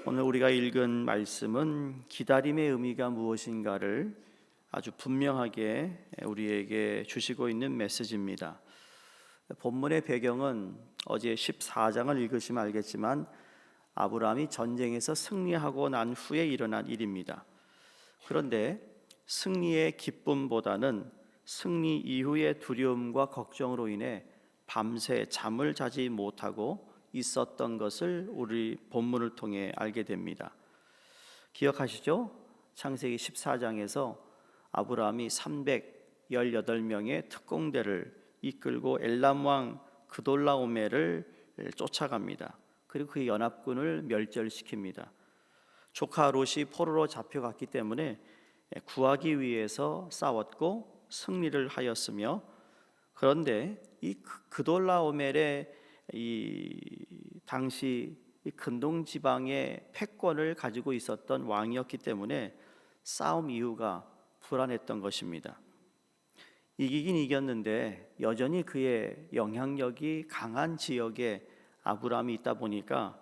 오늘 우리가 읽은 말씀은 기다림의 의미가 무엇인가를 아주 분명하게 우리에게 주시고 있는 메시지입니다. 본문의 배경은 어제 14장을 읽으시면 알겠지만 아브라함이 전쟁에서 승리하고 난 후에 일어난 일입니다. 그런데 승리의 기쁨보다는 승리 이후의 두려움과 걱정으로 인해 밤새 잠을 자지 못하고 있었던 것을 우리 본문을 통해 알게 됩니다. 기억하시죠? 창세기 14장에서 아브라함이 318명의 특공대를 이끌고 엘람 왕 그돌라오메를 쫓아갑니다. 그리고 그 연합군을 멸절시킵니다. 조카 롯이 포로로 잡혀갔기 때문에 구하기 위해서 싸웠고 승리를 하였으며, 그런데 이 그돌라오멜의 당시 근동 지방의 패권을 가지고 있었던 왕이었기 때문에 싸움 이후가 불안했던 것입니다. 이기긴 이겼는데 여전히 그의 영향력이 강한 지역에 아브라함이 있다 보니까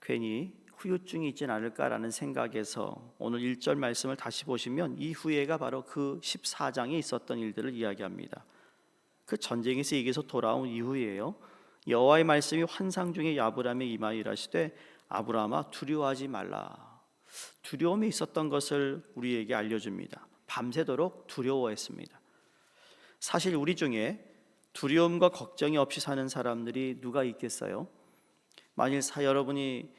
괜히 후유증이 있진 않을까라는 생각에서 오늘 1절 말씀을 다시 보시면 이 후예가 바로 그 14장에 있었던 일들을 이야기합니다. 그 전쟁에서 이겨서 돌아온 이후에요, 여호와의 말씀이 환상 중에 아브라함에 임하여 이르시되 아브라함아 두려워하지 말라. 두려움이 있었던 것을 우리에게 알려줍니다. 밤새도록 두려워했습니다. 사실 우리 중에 두려움과 걱정이 없이 사는 사람들이 누가 있겠어요? 만일 여러분이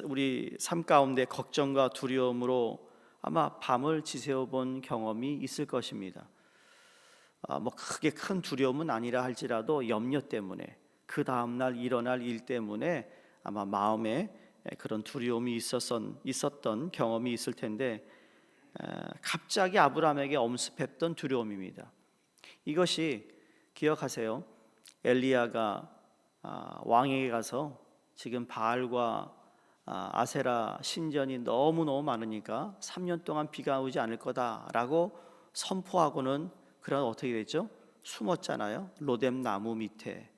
우리 삶 가운데 걱정과 두려움으로 아마 밤을 지새워 본 경험이 있을 것입니다. 크게 큰 두려움은 아니라 할지라도 염려 때문에, 그 다음날 일어날 일 때문에 아마 마음에 그런 두려움이 있었던 경험이 있을 텐데, 갑자기 아브라함에게 엄습했던 두려움입니다. 이것이 기억하세요. 엘리야가 왕에게 가서 지금 바알과 아세라 신전이 너무너무 많으니까 3년 동안 비가 오지 않을 거다라고 선포하고는 그러나 어떻게 됐죠? 숨었잖아요. 로뎀 나무 밑에.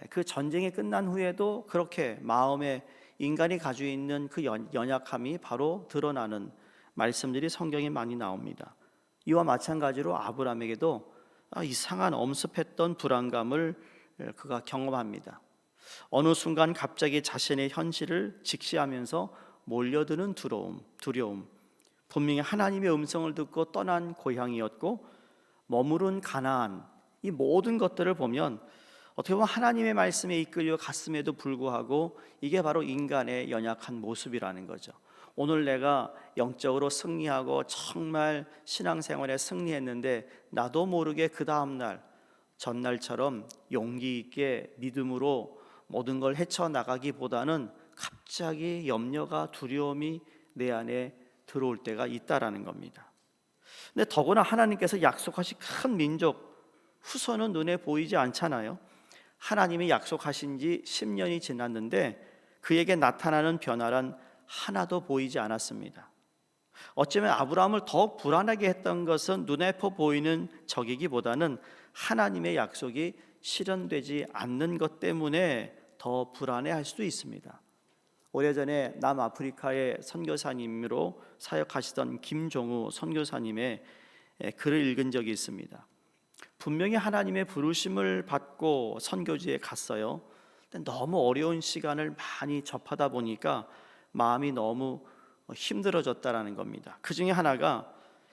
그 전쟁이 끝난 후에도 그렇게 마음에 인간이 가지고 있는 그 연약함이 바로 드러나는 말씀들이 성경에 많이 나옵니다. 이와 마찬가지로 아브라함에게도 이상한 엄습했던 불안감을 그가 경험합니다. 어느 순간 갑자기 자신의 현실을 직시하면서 몰려드는 두려움. 분명히 하나님의 음성을 듣고 떠난 고향이었고 머무른 가나안, 이 모든 것들을 보면 어떻게 보면 하나님의 말씀에 이끌려 갔음에도 불구하고 이게 바로 인간의 연약한 모습이라는 거죠. 오늘 내가 영적으로 승리하고 정말 신앙생활에 승리했는데 나도 모르게 그 다음날 전날처럼 용기 있게 믿음으로 모든 걸 헤쳐나가기보다는 갑자기 염려가, 두려움이 내 안에 들어올 때가 있다라는 겁니다. 근데 더구나 하나님께서 약속하신 큰 민족 후손은 눈에 보이지 않잖아요. 하나님이 약속하신 지 10년이 지났는데 그에게 나타나는 변화란 하나도 보이지 않았습니다. 어쩌면 아브라함을 더욱 불안하게 했던 것은 눈에 보이는 적이기보다는 하나님의 약속이 실현되지 않는 것 때문에 더 불안해할 수도 있습니다. 오래전에 남아프리카의 선교사님으로 사역하시던 김종우 선교사님의 글을 읽은 적이 있습니다. 분명히 하나님의 부르심을 받고 선교지에 갔어요. 근데 너무 어려운 시간을 많이 접하다 보니까 마음이 너무 힘들어졌다라는 겁니다. 그 중에 하나가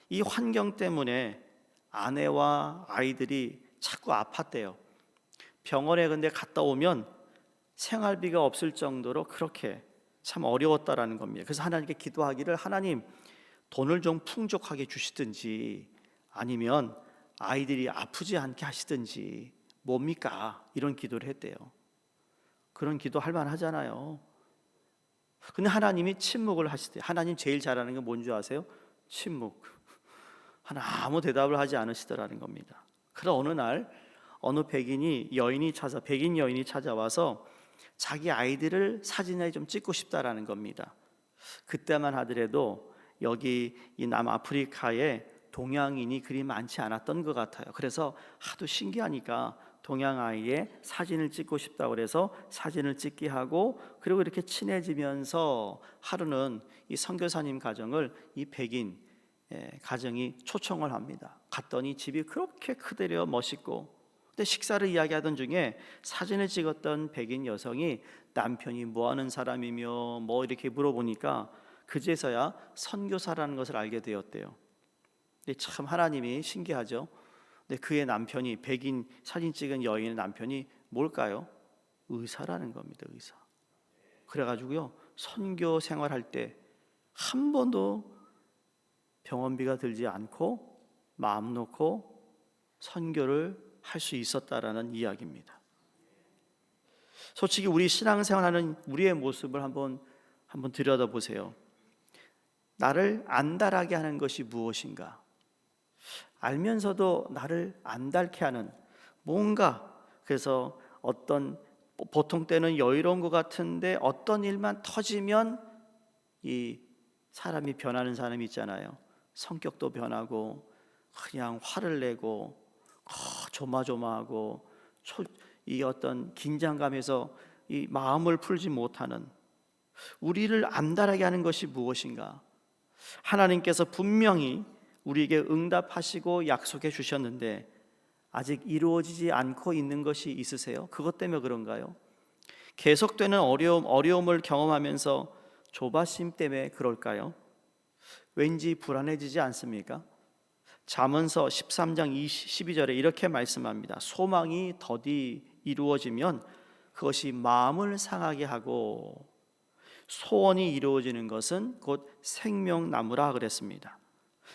이 환경 때문에 아내와 아이들이 자꾸 아팠대요. 병원에 근데 갔다 오면 생활비가 없을 정도로 그렇게 참 어려웠다라는 겁니다. 그래서 하나님께 기도하기를, 하나님 돈을 좀 풍족하게 주시든지 아니면 아이들이 아프지 않게 하시든지 뭡니까? 이런 기도를 했대요. 그런 기도 할 만하잖아요. 근데 하나님이 침묵을 하시대요. 하나님 제일 잘하는 게 뭔지 아세요? 침묵. 아무 대답을 하지 않으시더라는 겁니다. 그러나 어느 날 어느 백인 여인이 찾아와서 자기 아이들을 사진에 좀 찍고 싶다라는 겁니다. 그때만 하더라도 여기 이 남아프리카에 동양인이 그리 많지 않았던 것 같아요. 그래서 하도 신기하니까 동양 아이의 사진을 찍고 싶다고 그래서 사진을 찍게 하고, 그리고 이렇게 친해지면서 하루는 이 선교사님 가정을 이 백인 가정이 초청을 합니다. 갔더니 집이 그렇게 크더래요. 멋있고. 근데 식사를 이야기하던 중에 사진을 찍었던 백인 여성이 남편이 뭐 하는 사람이며 뭐 이렇게 물어보니까 그제서야 선교사라는 것을 알게 되었대요. 근데 참 하나님이 신기하죠. 근데 그의 남편이, 백인 사진 찍은 여인의 남편이 뭘까요? 의사라는 겁니다. 의사. 그래가지고요, 선교 생활할 때 한 번도 병원비가 들지 않고 마음 놓고 선교를 할 수 있었다라는 이야기입니다. 솔직히 우리 신앙생활하는 우리의 모습을 한번 들여다보세요. 나를 안달하게 하는 것이 무엇인가? 알면서도 나를 안달케 하는 뭔가, 그래서 어떤 보통 때는 여유로운 것 같은데 어떤 일만 터지면 이 사람이 변하는 사람이 있잖아요. 성격도 변하고 그냥 화를 내고 조마조마하고 이 어떤 긴장감에서 이 마음을 풀지 못하는, 우리를 안달하게 하는 것이 무엇인가? 하나님께서 분명히 우리에게 응답하시고 약속해 주셨는데 아직 이루어지지 않고 있는 것이 있으세요? 그것 때문에 그런가요? 계속되는 어려움을 경험하면서 조바심 때문에 그럴까요? 왠지 불안해지지 않습니까? 잠언서 13장 12절에 이렇게 말씀합니다. 소망이 더디 이루어지면 그것이 마음을 상하게 하고 소원이 이루어지는 것은 곧 생명나무라 그랬습니다.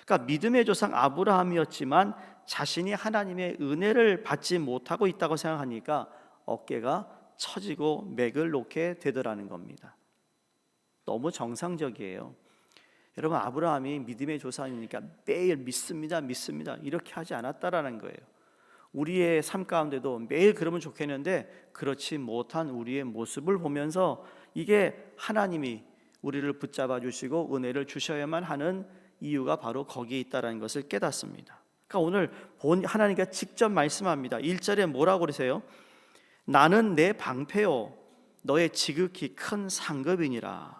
그러니까 믿음의 조상 아브라함이었지만 자신이 하나님의 은혜를 받지 못하고 있다고 생각하니까 어깨가 처지고 맥을 놓게 되더라는 겁니다. 너무 정상적이에요. 여러분, 아브라함이 믿음의 조상이니까 매일 믿습니다 이렇게 하지 않았다라는 거예요. 우리의 삶 가운데도 매일 그러면 좋겠는데 그렇지 못한 우리의 모습을 보면서 이게 하나님이 우리를 붙잡아 주시고 은혜를 주셔야만 하는 이유가 바로 거기에 있다는 것을 깨닫습니다. 그러니까 오늘 하나님께서 직접 말씀합니다. 1절에 뭐라고 그러세요? 나는 내 방패요 너의 지극히 큰 상급이니라.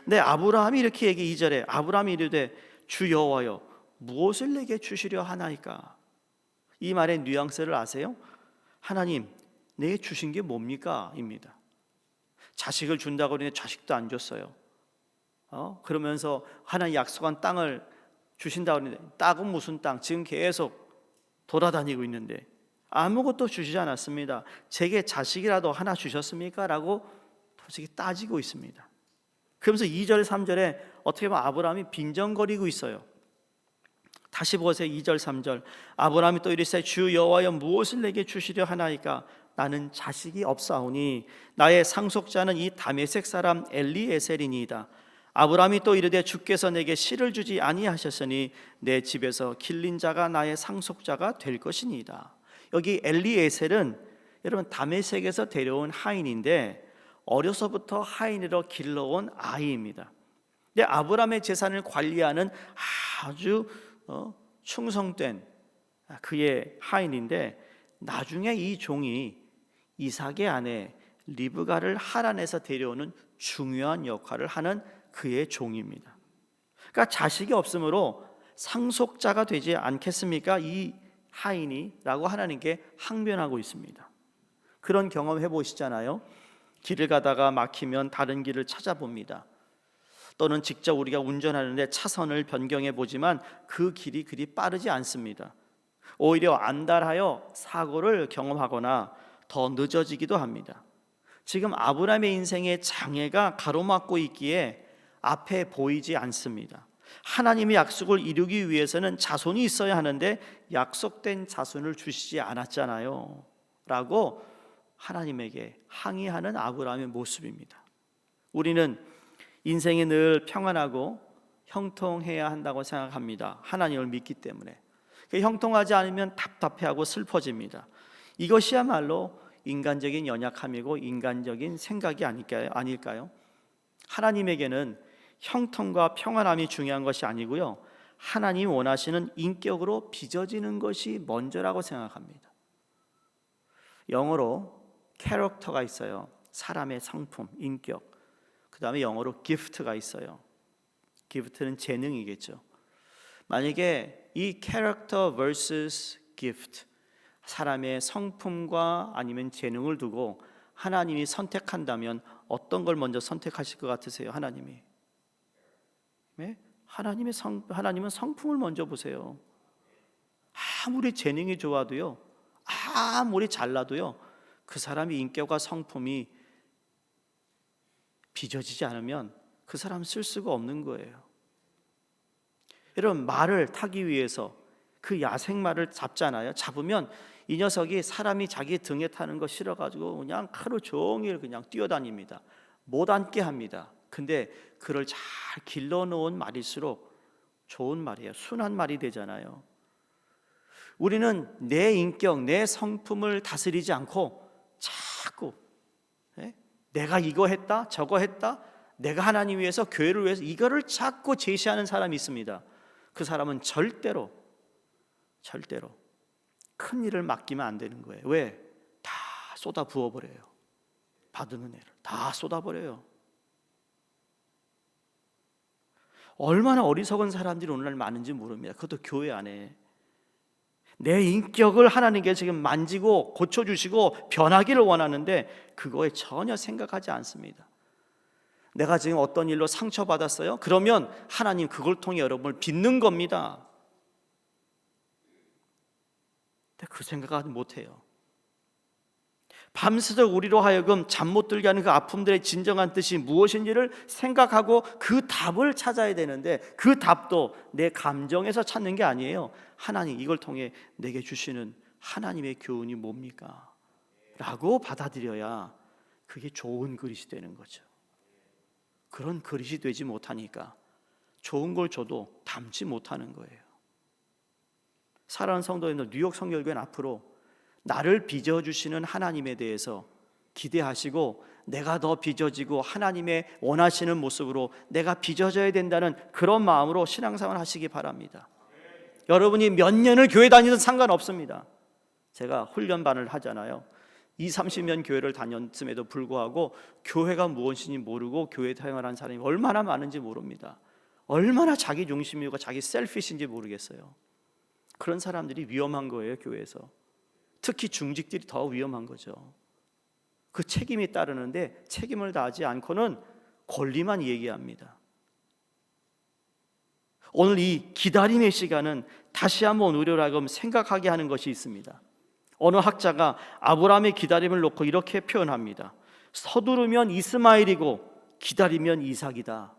네, 아브라함이 이렇게 얘기, 2절에 아브라함이 이르되 주 여호와여 무엇을 내게 주시려 하나이까? 이 말의 뉘앙스를 아세요? 하나님 내게 주신 게 뭡니까? 입니다. 자식을 준다고 그러는데 자식도 안 줬어요. 그러면서 하나님 약속한 땅을 주신다고 그러는데 땅은 무슨 땅? 지금 계속 돌아다니고 있는데 아무것도 주시지 않았습니다. 제게 자식이라도 하나 주셨습니까? 라고 솔직히 따지고 있습니다. 그러면서 2절 3절에 어떻게 보면 아브라함이 빈정거리고 있어요. 다시 보세요. 2절 3절 아브라함이 또 이르시되 주 여호와여 무엇을 내게 주시려 하나이까? 나는 자식이 없사오니 나의 상속자는 이 다메섹 사람 엘리에셀이니이다. 아브라함이 또 이르되 주께서 내게 씨를 주지 아니하셨으니 내 집에서 길린 자가 나의 상속자가 될 것이니이다. 여기 엘리에셀은 여러분 다메섹에서 데려온 하인인데 어려서부터 하인으로 길러온 아이입니다. 근데 아브라함의 재산을 관리하는 아주 충성된 그의 하인인데 나중에 이 종이 이삭의 아내 리브가를 하란에서 데려오는 중요한 역할을 하는 그의 종입니다. 그러니까 자식이 없으므로 상속자가 되지 않겠습니까? 이 하인이라고 하나님께 항변하고 있습니다. 그런 경험 해보시잖아요. 길을 가다가 막히면 다른 길을 찾아봅니다. 또는 직접 우리가 운전하는데 차선을 변경해 보지만 그 길이 그리 빠르지 않습니다. 오히려 안달하여 사고를 경험하거나 더 늦어지기도 합니다. 지금 아브라함의 인생의 장애가 가로막고 있기에 앞에 보이지 않습니다. 하나님의 약속을 이루기 위해서는 자손이 있어야 하는데 약속된 자손을 주시지 않았잖아요 라고 하나님에게 항의하는 아브라함의 모습입니다. 우리는 인생이 늘 평안하고 형통해야 한다고 생각합니다. 하나님을 믿기 때문에. 형통하지 않으면 답답해하고 슬퍼집니다. 이것이야말로 인간적인 연약함이고 인간적인 생각이 아닐까요? 하나님에게는 형통과 평안함이 중요한 것이 아니고요, 하나님이 원하시는 인격으로 빚어지는 것이 먼저라고 생각합니다. 영어로 캐릭터가 있어요. 사람의 성품, 인격. 그 다음에 영어로 gift가 있어요. gift는 재능이겠죠. 만약에 이 character vs gift, 사람의 성품과 아니면 재능을 두고 하나님이 선택한다면 어떤 걸 먼저 선택하실 것 같으세요? 하나님이? 네? 하나님은 성품을 먼저 보세요. 아무리 재능이 좋아도요, 아무리 잘나도요, 그 사람의 인격과 성품이 빚어지지 않으면 그 사람 쓸 수가 없는 거예요. 여러분, 말을 타기 위해서 그 야생말을 잡잖아요. 잡으면 이 녀석이 사람이 자기 등에 타는 거 싫어가지고 그냥 하루 종일 그냥 뛰어다닙니다. 못 앉게 합니다. 근데 그를 잘 길러놓은 말일수록 좋은 말이에요. 순한 말이 되잖아요. 우리는 내 인격, 내 성품을 다스리지 않고 자꾸 내가 이거 했다, 저거 했다, 내가 하나님 위해서, 교회를 위해서 이거를 자꾸 제시하는 사람이 있습니다. 그 사람은 절대로 큰 일을 맡기면 안 되는 거예요. 왜? 다 쏟아 부어버려요. 받은 은혜를 다 쏟아버려요. 얼마나 어리석은 사람들이 오늘날 많은지 모릅니다. 그것도 교회 안에. 내 인격을 하나님께 지금 만지고 고쳐주시고 변하기를 원하는데 그거에 전혀 생각하지 않습니다. 내가 지금 어떤 일로 상처받았어요? 그러면 하나님 그걸 통해 여러분을 빚는 겁니다. 근데 그 생각은 못해요. 밤새도록 우리로 하여금 잠 못 들게 하는 그 아픔들의 진정한 뜻이 무엇인지를 생각하고 그 답을 찾아야 되는데 그 답도 내 감정에서 찾는 게 아니에요. 하나님 이걸 통해 내게 주시는 하나님의 교훈이 뭡니까? 라고 받아들여야 그게 좋은 그릇이 되는 거죠. 그런 그릇이 되지 못하니까 좋은 걸 줘도 담지 못하는 거예요. 사랑하는 성도님들, 뉴욕 성결교회는 앞으로 나를 빚어주시는 하나님에 대해서 기대하시고 내가 더 빚어지고 하나님의 원하시는 모습으로 내가 빚어져야 된다는 그런 마음으로 신앙생활 하시기 바랍니다. 여러분이 몇 년을 교회 다니든 상관없습니다. 제가 훈련반을 하잖아요. 20-30년 교회를 다녔음에도 불구하고 교회가 무엇인지 모르고 교회 생활한 사람이 얼마나 많은지 모릅니다. 얼마나 자기 중심이고 자기 셀피시인지 모르겠어요. 그런 사람들이 위험한 거예요. 교회에서 특히 중직들이 더 위험한 거죠. 그 책임이 따르는데 책임을 다하지 않고는 권리만 얘기합니다. 오늘 이 기다림의 시간은 다시 한번 우리로 하여금 생각하게 하는 것이 있습니다. 어느 학자가 아브라함의 기다림을 놓고 이렇게 표현합니다. 서두르면 이스마엘이고 기다리면 이삭이다.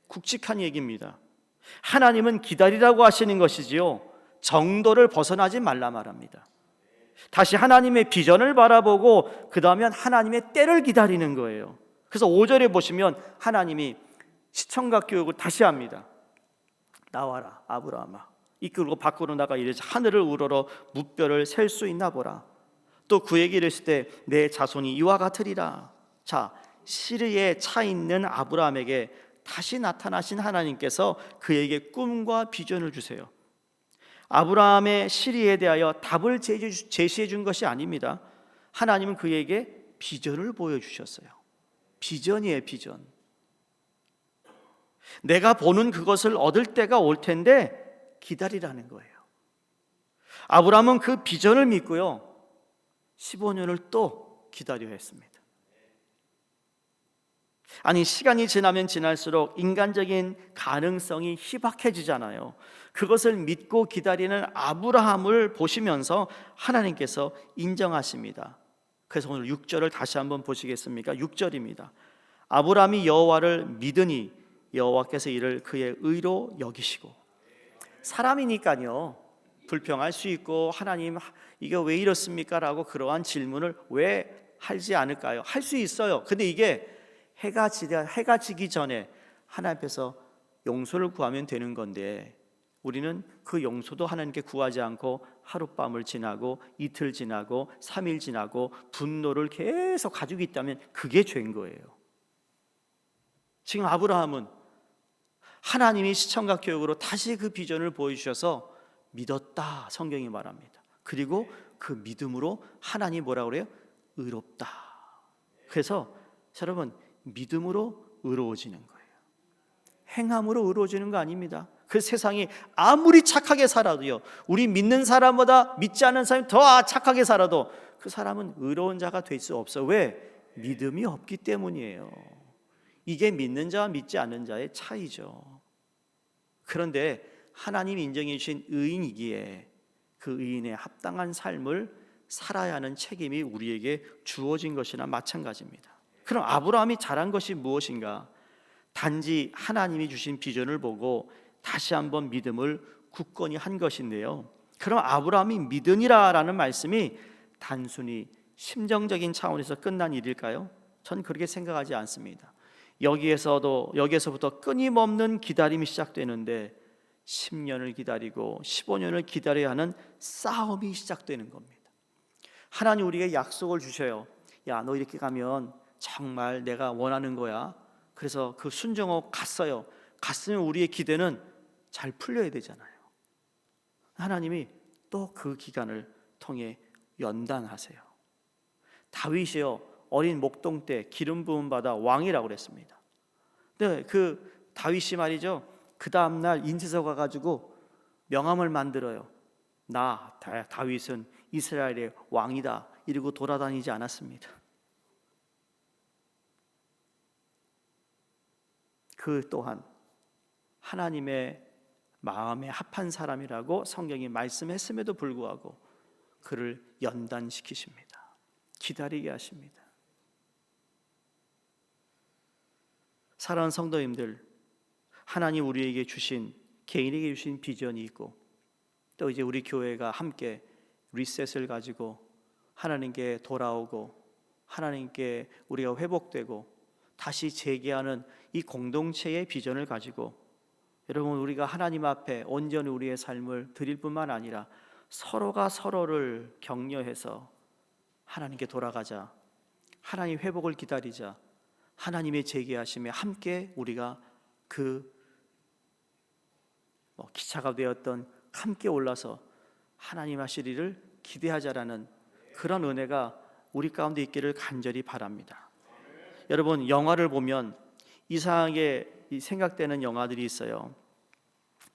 굵직한 얘기입니다. 하나님은 기다리라고 하시는 것이지요, 정도를 벗어나지 말라 말합니다. 다시 하나님의 비전을 바라보고 그 다음에 하나님의 때를 기다리는 거예요. 그래서 5절에 보시면 하나님이 시청각 교육을 다시 합니다. 나와라 아브라함아, 이끌고 밖으로 나가 이르자 하늘을 우러러 무뼈를 셀 수 있나 보라. 또 그에게 이르실 때 내 자손이 이와 같으리라. 자, 시리에 차 있는 아브라함에게 다시 나타나신 하나님께서 그에게 꿈과 비전을 주세요. 아브라함의 시리에 대하여 답을 제시해 준 것이 아닙니다. 하나님은 그에게 비전을 보여주셨어요. 비전이에요, 비전. 내가 보는 그것을 얻을 때가 올 텐데 기다리라는 거예요. 아브라함은 그 비전을 믿고요, 15년을 또 기다려야 했습니다. 아니, 시간이 지나면 지날수록 인간적인 가능성이 희박해지잖아요. 그것을 믿고 기다리는 아브라함을 보시면서 하나님께서 인정하십니다. 그래서 오늘 6절을 다시 한번 보시겠습니까? 6절입니다. 아브라함이 여호와를 믿으니 여호와께서 이를 그의 의로 여기시고. 사람이니까요, 불평할 수 있고 하나님 이게 왜 이렇습니까? 라고 그러한 질문을 왜 하지 않을까요? 할 수 있어요. 근데 이게 해가 지기 전에 하나님 앞에서 용서를 구하면 되는 건데 우리는 그 용서도 하나님께 구하지 않고 하룻밤을 지나고 이틀 지나고 3일 지나고 분노를 계속 가지고 있다면 그게 죄인 거예요. 지금 아브라함은 하나님이 시청각 교육으로 다시 그 비전을 보여주셔서 믿었다, 성경이 말합니다. 그리고 그 믿음으로 하나님 뭐라고 그래요? 의롭다. 그래서 여러분, 믿음으로 의로워지는 거예요. 행함으로 의로워지는 거 아닙니다. 그 세상이 아무리 착하게 살아도요, 우리 믿는 사람보다 믿지 않는 사람이 더 착하게 살아도 그 사람은 의로운 자가 될 수 없어. 왜? 믿음이 없기 때문이에요. 이게 믿는 자와 믿지 않는 자의 차이죠. 그런데 하나님이 인정해 주신 의인이기에 그 의인의 합당한 삶을 살아야 하는 책임이 우리에게 주어진 것이나 마찬가지입니다. 그럼 아브라함이 잘한 것이 무엇인가? 단지 하나님이 주신 비전을 보고 다시 한번 믿음을 굳건히 한 것인데요. 그럼 아브라함이 믿으니라라는 말씀이 단순히 심정적인 차원에서 끝난 일일까요? 전 그렇게 생각하지 않습니다. 여기에서부터 끊임없는 기다림이 시작되는데 10년을 기다리고 15년을 기다려야 하는 싸움이 시작되는 겁니다. 하나님 우리에게 약속을 주셔요. 야, 너 이렇게 가면 정말 내가 원하는 거야. 그래서 그 순종하고 갔어요. 갔으면 우리의 기대는 잘 풀려야 되잖아요. 하나님이 또 그 기간을 통해 연단하세요. 다윗이요, 어린 목동 때 기름 부음 받아 왕이라고 그랬습니다. 근데 그 다윗이 말이죠, 그 다음날 인쇄소 가가지고 명함을 만들어요. 나 다윗은 이스라엘의 왕이다 이러고 돌아다니지 않았습니다. 그 또한 하나님의 마음에 합한 사람이라고 성경이 말씀했음에도 불구하고 그를 연단시키십니다. 기다리게 하십니다. 사랑하는 성도님들, 하나님 우리에게 주신, 개인에게 주신 비전이 있고 또 이제 우리 교회가 함께 리셋을 가지고 하나님께 돌아오고 하나님께 우리가 회복되고 다시 재개하는 이 공동체의 비전을 가지고 여러분, 우리가 하나님 앞에 온전히 우리의 삶을 드릴 뿐만 아니라 서로가 서로를 격려해서 하나님께 돌아가자, 하나님 회복을 기다리자, 하나님의 재개하심에 함께 우리가 그 기차가 되었던 함께 올라서 하나님 하실 일을 기대하자라는 그런 은혜가 우리 가운데 있기를 간절히 바랍니다. 여러분, 영화를 보면 이상하게 생각되는 영화들이 있어요.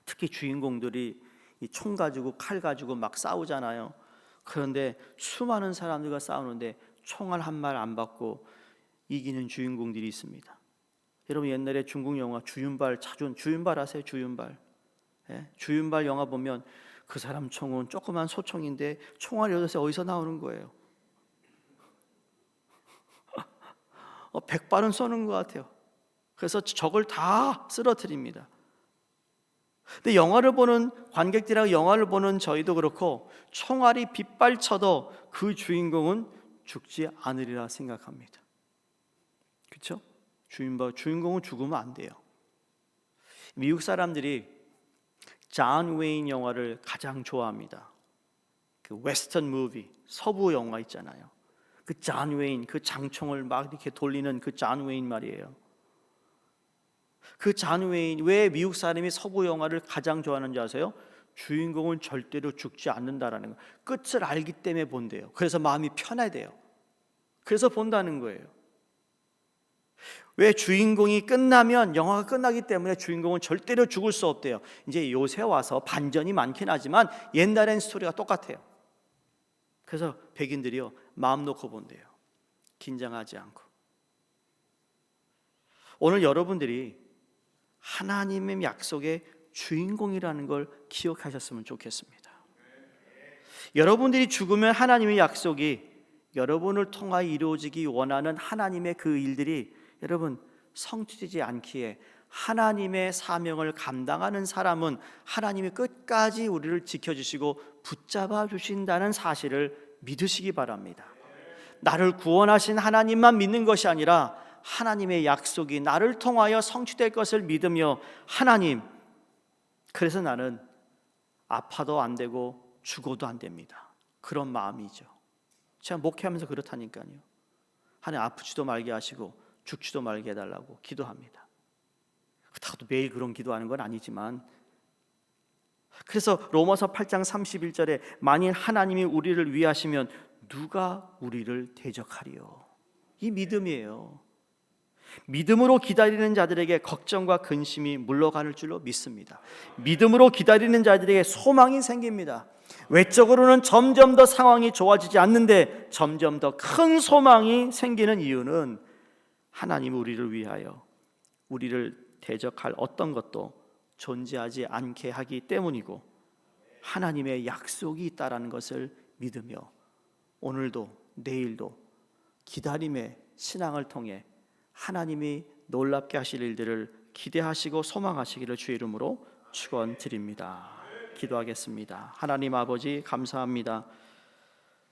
특히 주인공들이 이 총 가지고 칼 가지고 막 싸우잖아요. 그런데 수많은 사람들과 싸우는데 총알 한 발 안 받고 이기는 주인공들이 있습니다. 여러분, 옛날에 중국 영화 주윤발 아세요? 주윤발. 예? 주윤발 영화 보면 그 사람 총은 조그만 소총인데 총알이 어디서 나오는 거예요. 100발은 쏘는 것 같아요. 그래서 적을 다 쓰러뜨립니다. 근데 영화를 보는 관객들하고 영화를 보는 저희도 그렇고 총알이 빗발쳐도 그 주인공은 죽지 않으리라 생각합니다. 그렇죠? 주인공은 죽으면 안 돼요. 미국 사람들이 존 웨인 영화를 가장 좋아합니다. 그 웨스턴 무비, 서부 영화 있잖아요. 그 존 웨인, 그 장총을 막 이렇게 돌리는 그 존 웨인 말이에요. 그 존 웨인, 왜 미국 사람이 서부 영화를 가장 좋아하는지 아세요? 주인공은 절대로 죽지 않는다라는 거, 끝을 알기 때문에 본대요. 그래서 마음이 편해돼요. 그래서 본다는 거예요. 왜? 주인공이 끝나면, 영화가 끝나기 때문에 주인공은 절대로 죽을 수 없대요. 이제 요새 와서 반전이 많긴 하지만 옛날엔 스토리가 똑같아요. 그래서 백인들이요, 마음 놓고 본대요. 긴장하지 않고. 오늘 여러분들이 하나님의 약속의 주인공이라는 걸 기억하셨으면 좋겠습니다. 여러분들이 죽으면 하나님의 약속이 여러분을 통하여 이루어지기 원하는 하나님의 그 일들이 여러분 성취되지 않기에 하나님의 사명을 감당하는 사람은 하나님이 끝까지 우리를 지켜주시고 붙잡아 주신다는 사실을 믿으시기 바랍니다. 나를 구원하신 하나님만 믿는 것이 아니라 하나님의 약속이 나를 통하여 성취될 것을 믿으며, 하나님, 그래서 나는 아파도 안 되고 죽어도 안 됩니다, 그런 마음이죠. 제가 목회하면서 그렇다니까요. 하나님, 아프지도 말게 하시고 죽지도 말게 해달라고 기도합니다. 그렇다고 매일 그런 기도하는 건 아니지만 그래서 로마서 8장 31절에 만일 하나님이 우리를 위하시면 누가 우리를 대적하리요? 이 믿음이에요. 믿음으로 기다리는 자들에게 걱정과 근심이 물러가는 줄로 믿습니다. 믿음으로 기다리는 자들에게 소망이 생깁니다. 외적으로는 점점 더 상황이 좋아지지 않는데 점점 더 큰 소망이 생기는 이유는 하나님이 우리를 위하여 우리를 대적할 어떤 것도 존재하지 않게 하기 때문이고 하나님의 약속이 있다라는 것을 믿으며 오늘도 내일도 기다림의 신앙을 통해 하나님이 놀랍게 하실 일들을 기대하시고 소망하시기를 주의 이름으로 축원드립니다. 기도하겠습니다. 하나님 아버지 감사합니다.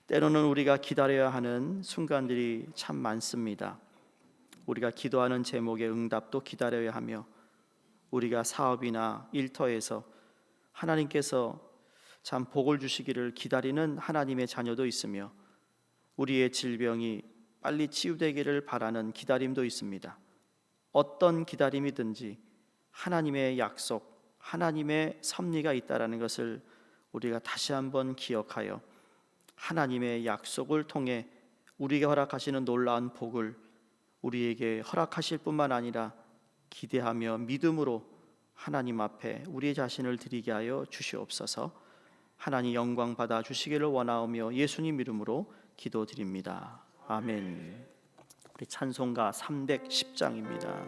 때로는 우리가 기다려야 하는 순간들이 참 많습니다. 우리가 기도하는 제목의 응답도 기다려야 하며 우리가 사업이나 일터에서 하나님께서 참 복을 주시기를 기다리는 하나님의 자녀도 있으며 우리의 질병이 빨리 치유되기를 바라는 기다림도 있습니다. 어떤 기다림이든지 하나님의 약속, 하나님의 섭리가 있다라는 것을 우리가 다시 한번 기억하여 하나님의 약속을 통해 우리에게 허락하시는 놀라운 복을 우리에게 허락하실 뿐만 아니라 기대하며 믿음으로 하나님 앞에 우리 자신을 드리게 하여 주시옵소서. 하나님 영광 받아 주시기를 원하오며 예수님 이름으로 기도드립니다. 아멘. 우리 찬송가 310장입니다.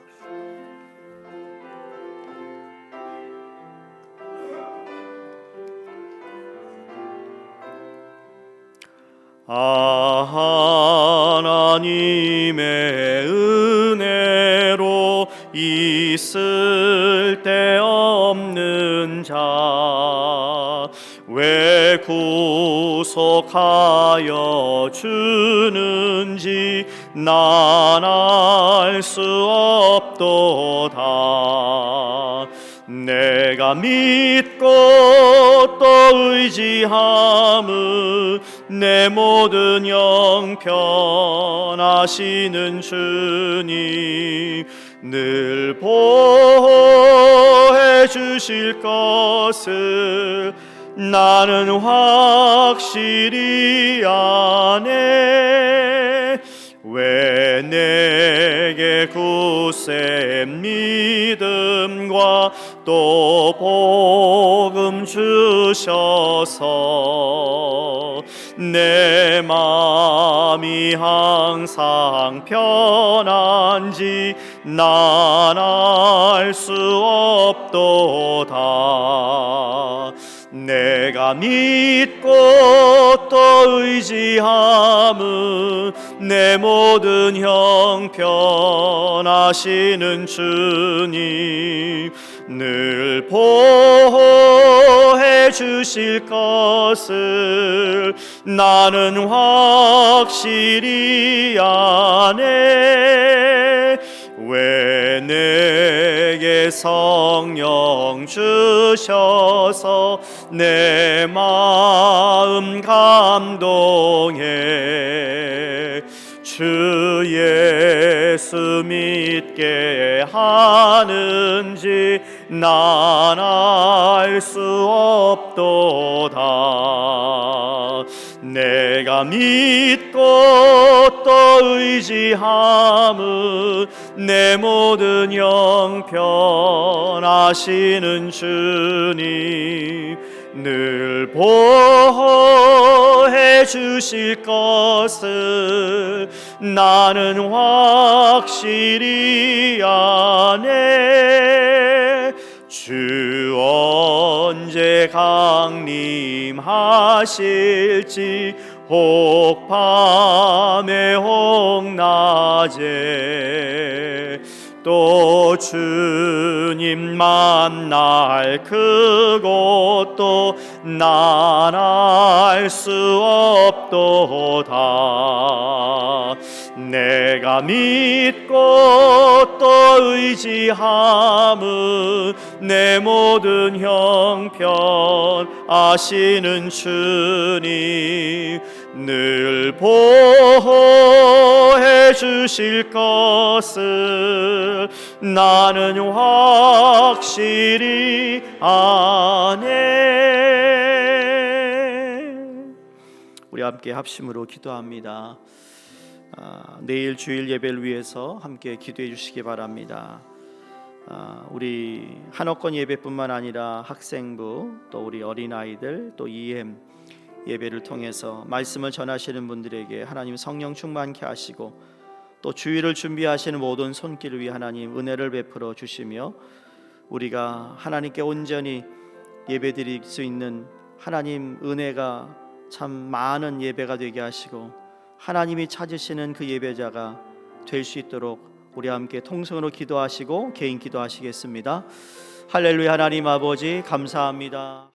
하나님의 은혜로 있을 데 없는 자 왜 구속하여 주는지 난 알 수 없도다. 내가 믿고 또 의지함은 내 모든 형편하시는 주님 늘 보호해 주실 것을 나는 확실히 아네. 왜 내게 굳세 믿음과 또 복음 주셔서 내 마음이 항상 편한지 난 알 수 없도다. 내가 믿고 또 의지함은 내 모든 형편하시는 주님 늘 보호해 주실 것을 나는 확실히 아네. 왜 내게 성령 주셔서 내 마음 감동해 주 예수 믿게 하는지 난 알 수 없도다. 내가 믿고 또 의지함은 내 모든 형편하시는 주님 늘 보호해 주실 것을 나는 확실히 아네. 주 언제 강림하실지 혹 밤에 혹 낮에 또 주님 만날 그곳도 난 알 수 없도다. 내가 믿고 또 의지함은 내 모든 형편 아시는 주님 늘 보호해 주실 것을 나는 확실히 아네. 함께 합심으로 기도합니다. 내일 주일 예배를 위해서 함께 기도해 주시기 바랍니다. 우리 한옥권 예배뿐만 아니라 학생부, 또 우리 어린아이들, 또 EM 예배를 통해서 말씀을 전하시는 분들에게 하나님 성령 충만케 하시고, 또 주일을 준비하시는 모든 손길을 위해 하나님 은혜를 베풀어 주시며, 우리가 하나님께 온전히 예배드릴 수 있는 하나님 은혜가 참 많은 예배가 되게 하시고, 하나님이 찾으시는 그 예배자가 될 수 있도록 우리 함께 통성으로 기도하시고 개인 기도하시겠습니다. 할렐루야. 하나님 아버지 감사합니다.